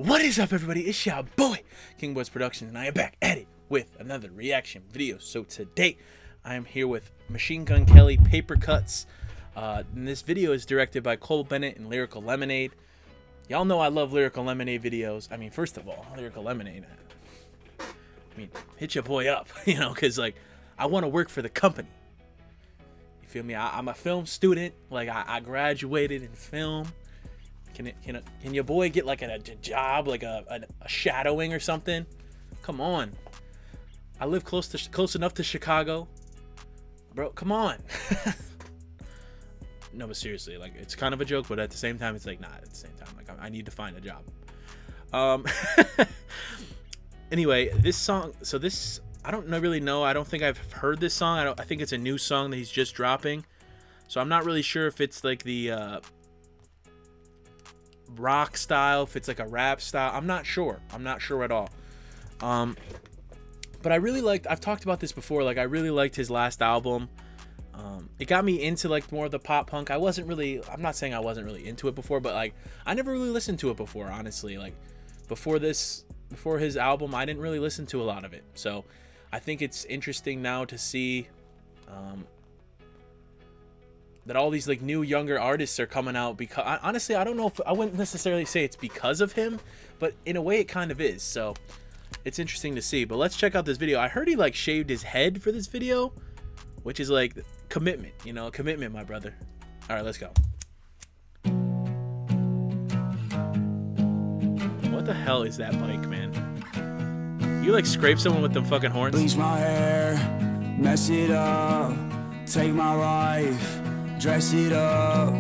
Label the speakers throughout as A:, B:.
A: What is up, everybody? It's your boy, King Boys Productions, and I am back at it with another reaction video. So today, I am here with Machine Gun Kelly, Paper Cuts. And this video is directed by Cole Bennett and Lyrical Lemonade. Y'all know I love Lyrical Lemonade videos. I mean, first of all, Lyrical Lemonade. I mean, hit your boy up, you know, because, like, I want to work for the company. You feel me? I'm a film student. Like, I graduated in film. Can your boy get like a job, like a shadowing or something? Come on. I live close enough to Chicago, bro. Come on. No, but seriously, like, it's kind of a joke, but at the same time, it's like, nah. At the same time, like, I need to find a job. Anyway, this song. So this, I don't really know. I don't think I've heard this song. I think it's a new song that he's just dropping. So I'm not really sure if it's like the rock style, if it's like a rap style. I'm not sure at all. But I really liked, I've talked about this before, like, I really liked his last album. It got me into like more of the pop punk. I'm not saying I wasn't really into it before, but like, I never really listened to it before, honestly. Like, before his album, I didn't really listen to a lot of it. So I think it's interesting now to see that all these like new younger artists are coming out, because honestly, I don't know if I wouldn't necessarily say it's because of him, but in a way it kind of is. So it's interesting to see. But let's check out this video. I heard he like shaved his head for this video, which is like commitment, you know, commitment, my brother. All right, let's go. What the hell is that bike, man? You like scrape someone with them fucking horns?
B: Bleach my hair, mess it up, take my life, dress it up,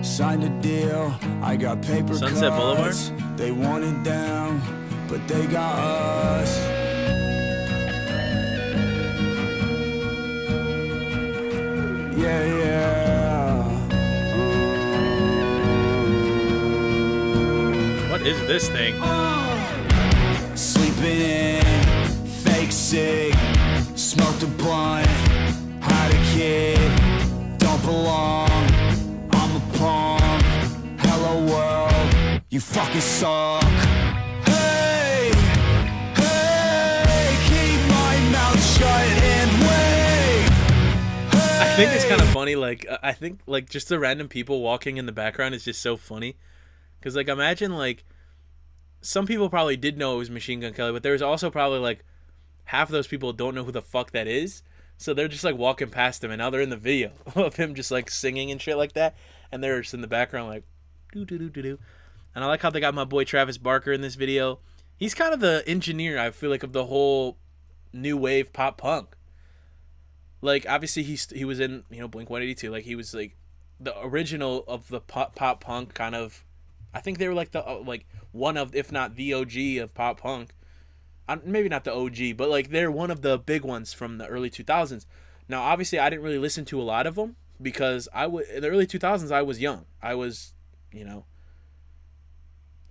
B: sign the deal. I got paper
A: Sunset
B: cuts.
A: Boulevard?
B: They want it down, but they got us. Yeah.
A: What is this thing?
B: Sleeping in, fake sick, smoked a blunt, had a kid, don't belong, I'm a punk, hello world, you fucking suck. Hey, keep my mouth shut and wait.
A: I think it's kind of funny, like, I think, like, just the random people walking in the background is just so funny. Because, like, imagine, like, some people probably did know it was Machine Gun Kelly, but there's also probably, like, half of those people don't know who the fuck that is. So they're just, like, walking past him, and now they're in the video of him just, like, singing and shit like that. And they're just in the background, like, do-do-do-do-do. And I like how they got my boy Travis Barker in this video. He's kind of the engineer, I feel like, of the whole new wave pop punk. Like, obviously, he was in, you know, Blink-182. Like, he was, like, the original of the pop punk kind of. I think they were, like, the one of, if not the OG of pop punk. Maybe not the OG, but, like, they're one of the big ones from the early 2000s. Now, obviously, I didn't really listen to a lot of them because in the early 2000s, I was young. I was, you know,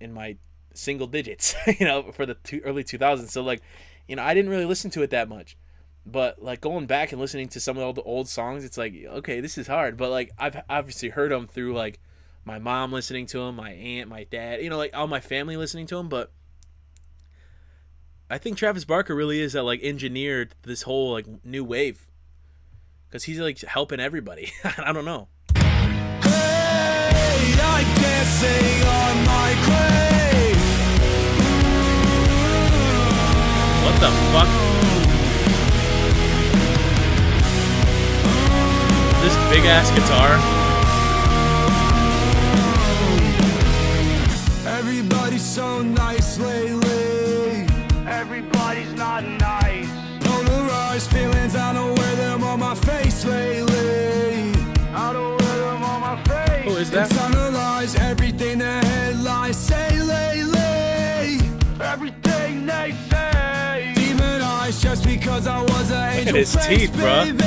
A: in my single digits, you know, for the early 2000s. So, like, you know, I didn't really listen to it that much. But, like, going back and listening to some of the old songs, it's like, okay, this is hard. But, like, I've obviously heard them through, like, my mom listening to them, my aunt, my dad, you know, like, all my family listening to them. But I think Travis Barker really is that, like, engineered this whole, like, new wave. Because he's, like, helping everybody. I don't know.
B: Hey, I dancing on my grave.
A: What the fuck? This big ass guitar.
B: Everybody's so nice lately.
C: Everybody's not nice.
B: Polarized feelings, I don't wear them on my face lately.
C: I don't wear them on my face.
A: Who is that?
B: Internalize everything the headlines say lately.
C: Everything they say.
B: Demonized just because I was an angel.
A: Look at his
B: face,
A: teeth, bruh.
B: baby.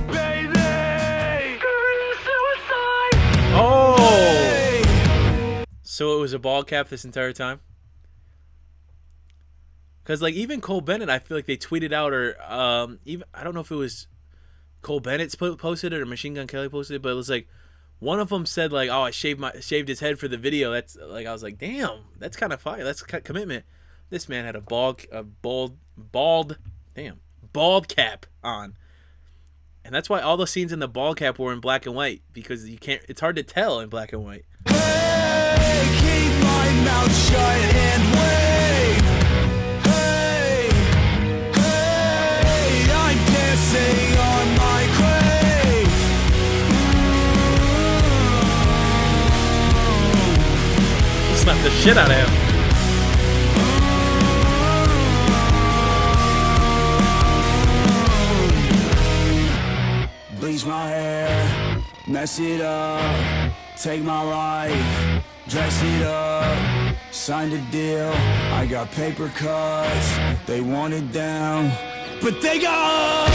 C: Baby. Suicide.
A: Oh! So it was a ball cap this entire time? Because, like, even Cole Bennett, I feel like they tweeted out, or even, I don't know if it was Cole Bennett posted it or Machine Gun Kelly posted it, but it was like, one of them said like, "Oh, I shaved his head for the video." That's like, I was like, "Damn, that's kind of fire. That's commitment." This man had a bald cap on, and that's why all the scenes in the bald cap were in black and white, because you can't. It's hard to tell in black and white.
B: Hey, keep my mouth shut and wait. Hey, hey, I'm dancing on my grave.
A: He slapped the shit out of him.
B: Bleach my hair, mess it up, take my life, dress it up, signed a deal, I got paper cuts, they want it down, but they got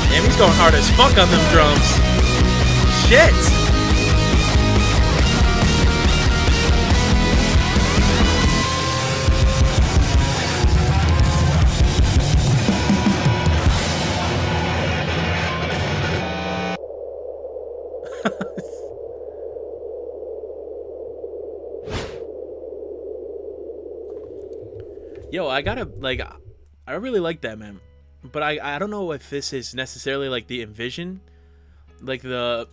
A: Damn, he's going hard as fuck on them drums. Shit. Yo, I gotta, like, I really like that, man. But I don't know if this is necessarily like the Envision, like the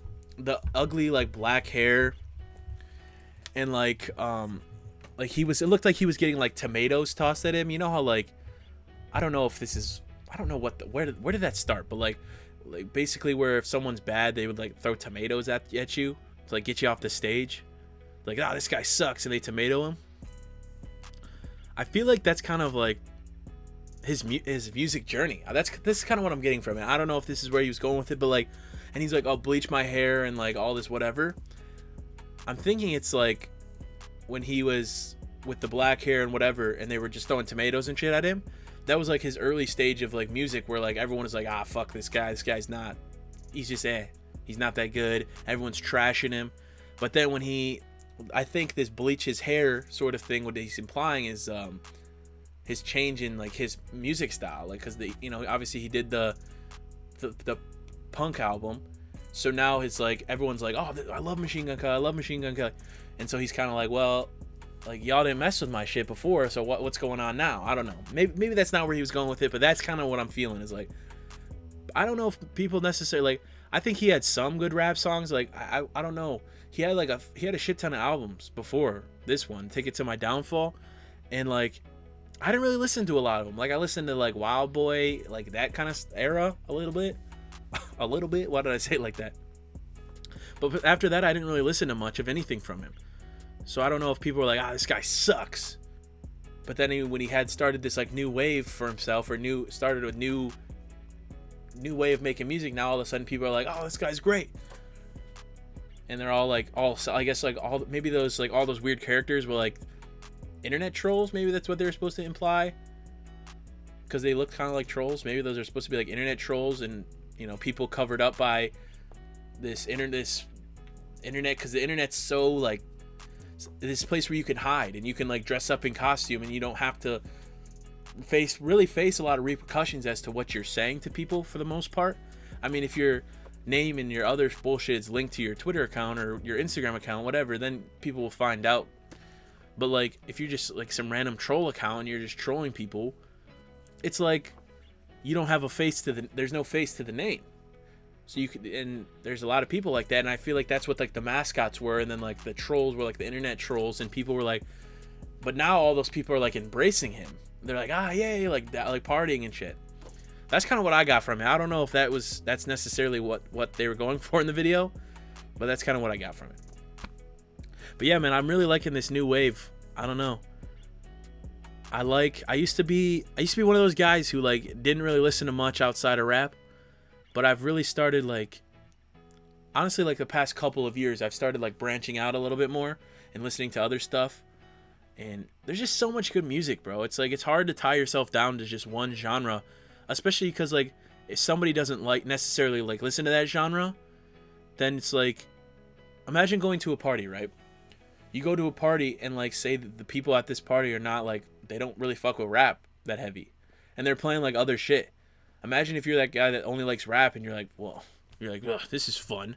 A: ugly like black hair, and like it looked like he was getting like tomatoes tossed at him. You know how like, I don't know if this is, I don't know where did that start, but like basically where if someone's bad, they would like throw tomatoes at you to like get you off the stage, like, oh, this guy sucks, and they tomato him. I feel like that's kind of like his music journey. This is kind of what I'm getting from it. I don't know if this is where he was going with it, but like, and he's like, I'll bleach my hair and like all this whatever. I'm thinking it's like when he was with the black hair and whatever, and they were just throwing tomatoes and shit at him. That was like his early stage of like music, where like everyone is like, ah, fuck this guy. This guy's not. He's just he's not that good. Everyone's trashing him. But then when I think this bleach his hair sort of thing, what he's implying is his change in like his music style, like, because obviously he did the punk album, so now it's like everyone's like, oh, I love Machine Gun Kelly, I love Machine Gun Kelly, and so he's kind of like, well, like, y'all didn't mess with my shit before, so what's going on now? I don't know. Maybe that's not where he was going with it, but that's kind of what I'm feeling. Is like, I don't know if people necessarily like. I think he had some good rap songs. Like, I don't know. He had a shit ton of albums before this one, Take It to My Downfall, and like, I didn't really listen to a lot of them. Like, I listened to like Wild Boy, like that kind of era a little bit. Why did I say it like that? But after that, I didn't really listen to much of anything from him. So I don't know if people were like, this guy sucks. But then when he had started this like new wave for himself, or started a new way of making music, now all of a sudden people are like, oh, this guy's great. And they're all like, I guess like maybe those like all those weird characters were like internet trolls. Maybe that's what they were supposed to imply, because they look kind of like trolls. Maybe those are supposed to be like internet trolls, and people covered up by this internet, because the internet's so like this place where you can hide and you can like dress up in costume, and you don't have to face a lot of repercussions as to what you're saying to people for the most part. I mean, if your name and your other bullshit is linked to your Twitter account or your Instagram account, whatever, then people will find out. But like, if you're just like some random troll account and you're just trolling people, it's like you don't have there's no face to the name. So and there's a lot of people like that, and I feel like that's what like the mascots were, and then like the trolls were like the internet trolls, and people were like, but now all those people are like embracing him. They're like, yay, like that, like partying and shit. That's kind of what I got from it. I don't know if that's necessarily what they were going for in the video, but that's kind of what I got from it. But yeah, man, I'm really liking this new wave. I don't know. I used to be one of those guys who like didn't really listen to much outside of rap, but I've really started like, honestly, like the past couple of years, I've started like branching out a little bit more and listening to other stuff. And there's just so much good music, bro. It's like, it's hard to tie yourself down to just one genre, especially because like if somebody doesn't like necessarily like listen to that genre, then it's like, imagine going to a party, right? You go to a party and like say that the people at this party are not like, they don't really fuck with rap that heavy, and they're playing like other shit. Imagine if you're that guy that only likes rap and you're like, well, you're like, ugh, this is fun.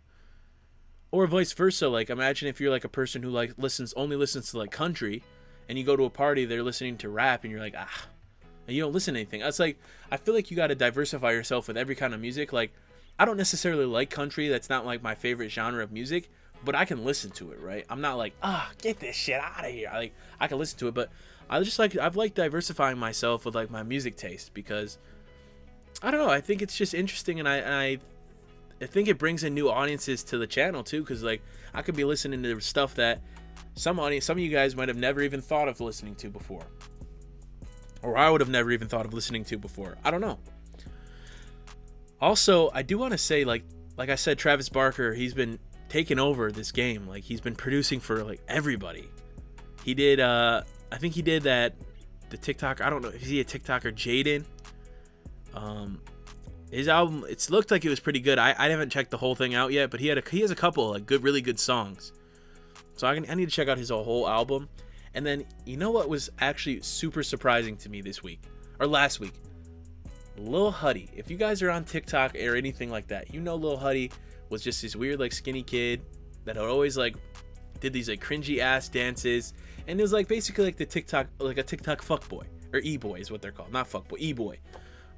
A: Or vice versa. Like, imagine if you're like a person who like only listens to like country, and you go to a party, they're listening to rap, and you're like, ah, and you don't listen to anything. It's like, I feel like you got to diversify yourself with every kind of music. Like, I don't necessarily like country. That's not like my favorite genre of music, but I can listen to it, right? I'm not like, get this shit out of here. I can listen to it, but I've liked diversifying myself with like my music taste, because I don't know, I think it's just interesting, and I think it brings in new audiences to the channel too, because like I could be listening to stuff that some of you guys might have never even thought of listening to before, or I would have never even thought of listening to before. I don't know. Also, I do want to say, like I said, Travis Barker, he's been taking over this game. Like, he's been producing for like everybody. He did I think he did the TikTok, I don't know, is he a TikToker, Jaden? His album, it looked like it was pretty good. I haven't checked the whole thing out yet, but he has a couple like really good songs. So I need to check out his whole album. And then, you know what was actually super surprising to me this week, or last week? Lil Huddy. If you guys are on TikTok or anything like that, you know Lil Huddy was just this weird like skinny kid that always like did these like cringy ass dances, and it was like basically like a TikTok fuckboy, or e-boy is what they're called, not fuckboy, e-boy,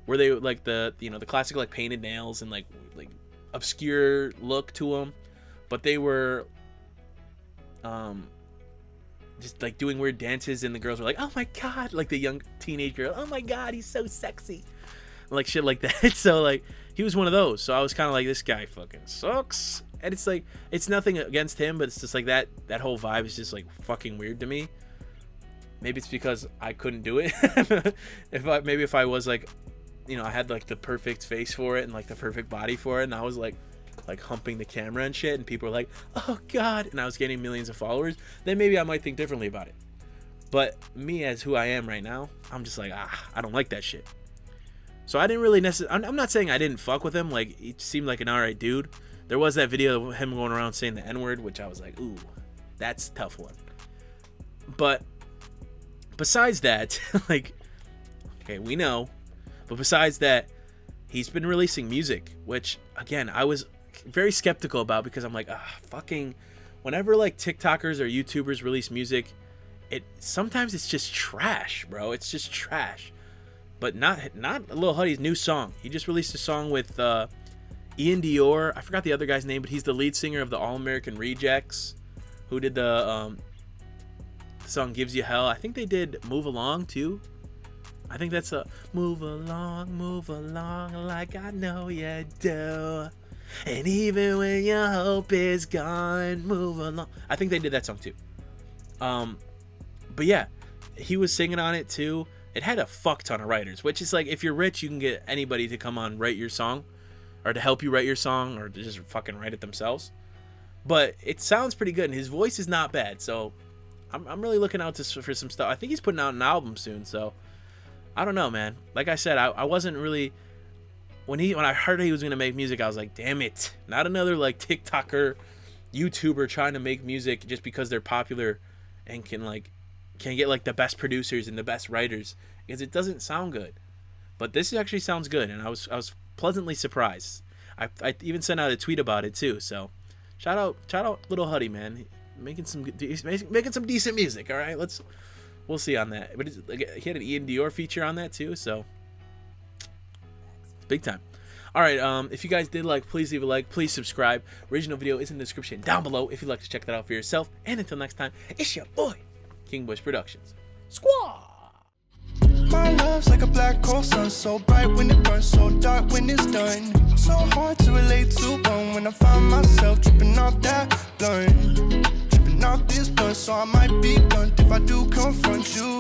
A: where they like the classic like painted nails and like obscure look to them, but they were just like doing weird dances, and the girls were like, oh my god, like the young teenage girl, oh my god, he's so sexy, like shit like that. So like he was one of those. So I was kind of like, this guy fucking sucks. And it's like, it's nothing against him, but it's just like that whole vibe is just like fucking weird to me. Maybe it's because I couldn't do it. If I was like, I had like the perfect face for it and like the perfect body for it, and I was like humping the camera and shit, and people were like, oh god, and I was getting millions of followers, then maybe I might think differently about it. But me, as who I am right now, I'm just like, I don't like that shit. So I didn't really I'm not saying I didn't fuck with him. Like, he seemed like an alright dude. There was that video of him going around saying the N-word, which I was like, ooh, that's a tough one. But besides that, like, okay, we know, but besides that, he's been releasing music, which, again, I was very skeptical about, because I'm like, fucking, whenever like TikTokers or YouTubers release music, sometimes it's just trash, bro. It's just trash. But not Lil Huddy's new song. He just released a song with Ian Dior. I forgot the other guy's name, but he's the lead singer of the All American Rejects, who did the song Gives You Hell. I think they did Move Along too. I think that's a move along like I know you do. And even when your hope is gone, move along. I think they did that song too. But yeah, he was singing on it too. It had a fuck ton of writers, which is like, if you're rich, you can get anybody to come on, write your song, or to help you write your song, or to just fucking write it themselves. But it sounds pretty good, and his voice is not bad. So I'm really looking out for some stuff. I think he's putting out an album soon, so I don't know, man. Like I said, I wasn't really, when I heard he was gonna make music, I was like, damn it, not another like TikToker, YouTuber trying to make music just because they're popular and can get like the best producers and the best writers, because it doesn't sound good. But this actually sounds good, and I was pleasantly surprised. I even sent out a tweet about it too. So shout out Lil Huddy, man, making some decent music. All right, we'll see on that. But he had an Ian Dior feature on that too, so big time. All right, if you guys did like, please leave a like, please subscribe. Original video is in the description down below if you'd like to check that out for yourself. And until next time, it's your boy, King Bush Productions. Squaw!
D: My love's like a black hole sun, so bright when it burns, so dark when it's done. So hard to relate to one when I find myself tripping off that blunt. Tripping off this blunt, so I might be blunt if I do confront you.